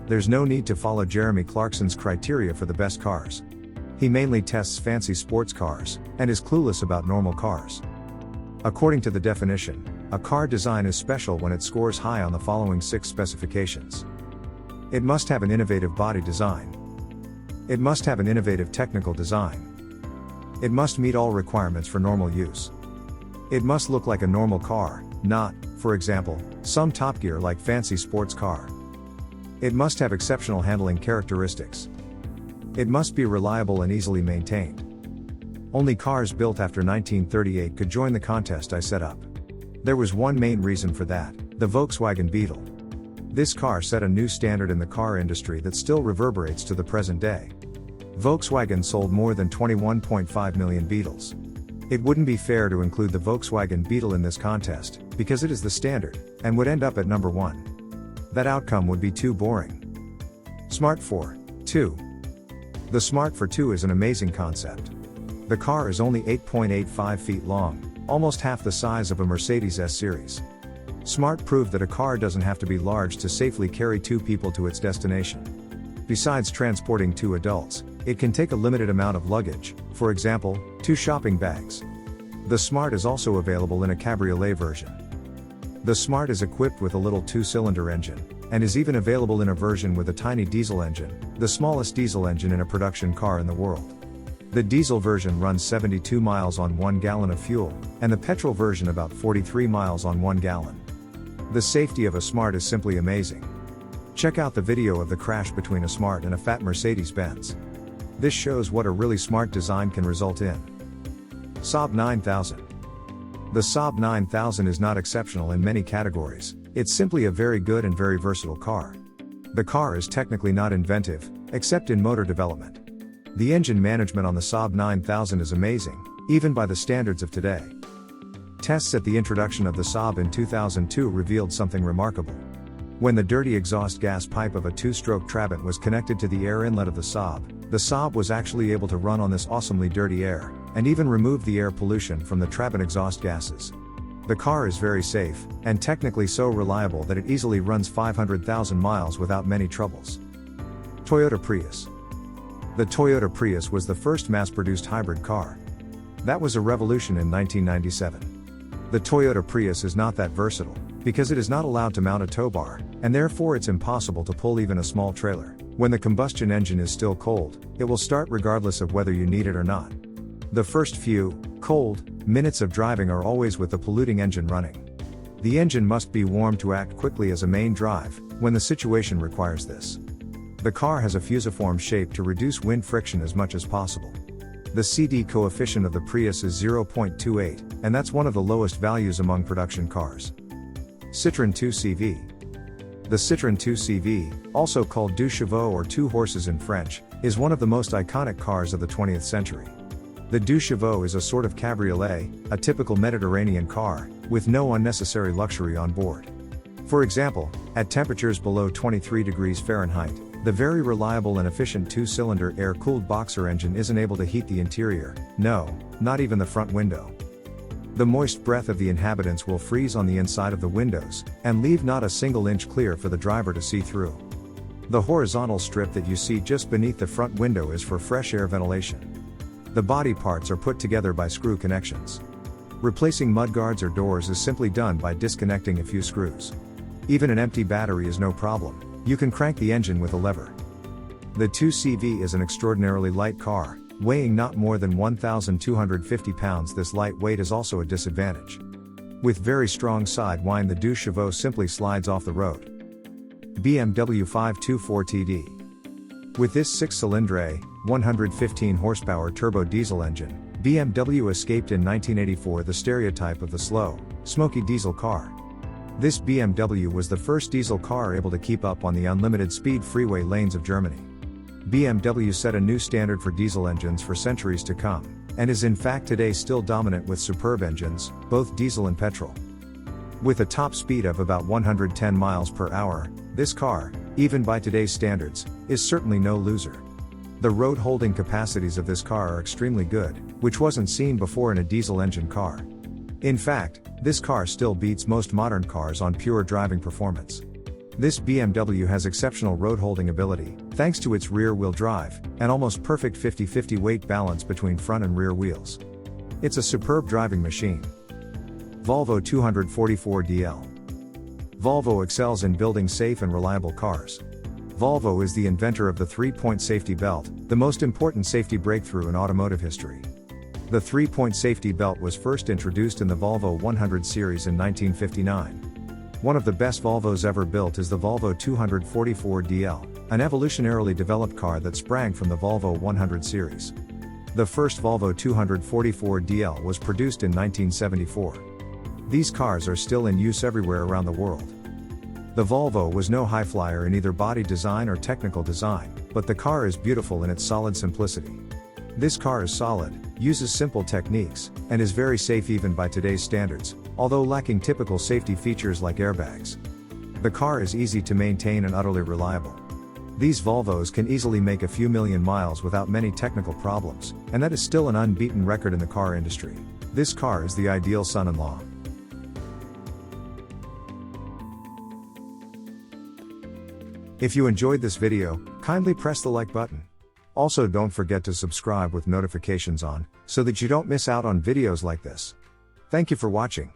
there's no need to follow Jeremy Clarkson's criteria for the best cars. He mainly tests fancy sports cars, and is clueless about normal cars. According to the definition, a car design is special when it scores high on the following 6 specifications. It must have an innovative body design. It must have an innovative technical design. It must meet all requirements for normal use. It must look like a normal car, not, for example, some Top Gear like fancy sports car. It must have exceptional handling characteristics. It must be reliable and easily maintained. Only cars built after 1938 could join the contest I set up. There was one main reason for that: the Volkswagen Beetle. This car set a new standard in the car industry that still reverberates to the present day. Volkswagen sold more than 21.5 million Beetles. It wouldn't be fair to include the Volkswagen Beetle in this contest, because it is the standard, and would end up at number 1. That outcome would be too boring. Smart for 2. The Smart for 2 is an amazing concept. The car is only 8.85 feet long, almost half the size of a Mercedes S-Series. Smart proved that a car doesn't have to be large to safely carry 2 people to its destination. Besides transporting 2 adults, it can take a limited amount of luggage, for example, 2 shopping bags. The Smart is also available in a cabriolet version. The Smart is equipped with a little 2-cylinder engine, and is even available in a version with a tiny diesel engine, the smallest diesel engine in a production car in the world. The diesel version runs 72 miles on 1 gallon of fuel, and the petrol version about 43 miles on 1 gallon. The safety of a Smart is simply amazing. Check out the video of the crash between a Smart and a fat Mercedes-Benz. This shows what a really smart design can result in. Saab 9000. The Saab 9000 is not exceptional in many categories, it's simply a very good and very versatile car. The car is technically not inventive, except in motor development. The engine management on the Saab 9000 is amazing, even by the standards of today. Tests at the introduction of the Saab in 2002 revealed something remarkable. When the dirty exhaust gas pipe of a 2-stroke Trabant was connected to the air inlet of the Saab was actually able to run on this awesomely dirty air, and even remove the air pollution from the Trabant exhaust gases. The car is very safe, and technically so reliable that it easily runs 500,000 miles without many troubles. Toyota Prius. The Toyota Prius was the first mass-produced hybrid car. That was a revolution in 1997. The Toyota Prius is not that versatile, because it is not allowed to mount a tow bar, and therefore it's impossible to pull even a small trailer. When the combustion engine is still cold, it will start regardless of whether you need it or not. The first few, cold, minutes of driving are always with the polluting engine running. The engine must be warm to act quickly as a main drive, when the situation requires this. The car has a fusiform shape to reduce wind friction as much as possible. The CD coefficient of the Prius is 0.28, and that's one of the lowest values among production cars. Citroen 2CV. The Citroen 2CV, also called Deux Chevaux or 2 horses in French, is one of the most iconic cars of the 20th century. The Deux Chevaux is a sort of cabriolet, a typical Mediterranean car, with no unnecessary luxury on board. For example, at temperatures below 23 degrees Fahrenheit, the very reliable and efficient 2-cylinder air-cooled boxer engine isn't able to heat the interior, no, not even the front window. The moist breath of the inhabitants will freeze on the inside of the windows, and leave not a single inch clear for the driver to see through. The horizontal strip that you see just beneath the front window is for fresh air ventilation. The body parts are put together by screw connections. Replacing mudguards or doors is simply done by disconnecting a few screws. Even an empty battery is no problem. You can crank the engine with a lever. The 2CV is an extraordinarily light car, weighing not more than 1,250 pounds. This light weight is also a disadvantage. With very strong side wind, the Deux Chevaux simply slides off the road. BMW 524TD. With this 6-cylinder 115 horsepower turbo diesel engine, BMW escaped in 1984 the stereotype of the slow, smoky diesel car. This BMW was the first diesel car able to keep up on the unlimited speed freeway lanes of Germany. BMW set a new standard for diesel engines for centuries to come, and is in fact today still dominant with superb engines, both diesel and petrol. With a top speed of about 110 miles per hour, this car, even by today's standards, is certainly no loser. The road holding capacities of this car are extremely good, which wasn't seen before in a diesel engine car. In fact, this car still beats most modern cars on pure driving performance. This BMW has exceptional road holding ability, thanks to its rear-wheel drive, and almost perfect 50-50 weight balance between front and rear wheels. It's a superb driving machine. Volvo 244DL. Volvo excels in building safe and reliable cars. Volvo is the inventor of the 3-point safety belt, the most important safety breakthrough in automotive history. The 3-point safety belt was first introduced in the Volvo 100 series in 1959. One of the best Volvos ever built is the Volvo 244DL, an evolutionarily developed car that sprang from the Volvo 100 series. The first Volvo 244DL was produced in 1974. These cars are still in use everywhere around the world. The Volvo was no high flyer in either body design or technical design, but the car is beautiful in its solid simplicity. This car is solid, uses simple techniques, and is very safe even by today's standards, although lacking typical safety features like airbags. The car is easy to maintain and utterly reliable. These Volvos can easily make a few million miles without many technical problems, and that is still an unbeaten record in the car industry. This car is the ideal son-in-law. If you enjoyed this video, kindly press the like button. Also, don't forget to subscribe with notifications on, so that you don't miss out on videos like this. Thank you for watching.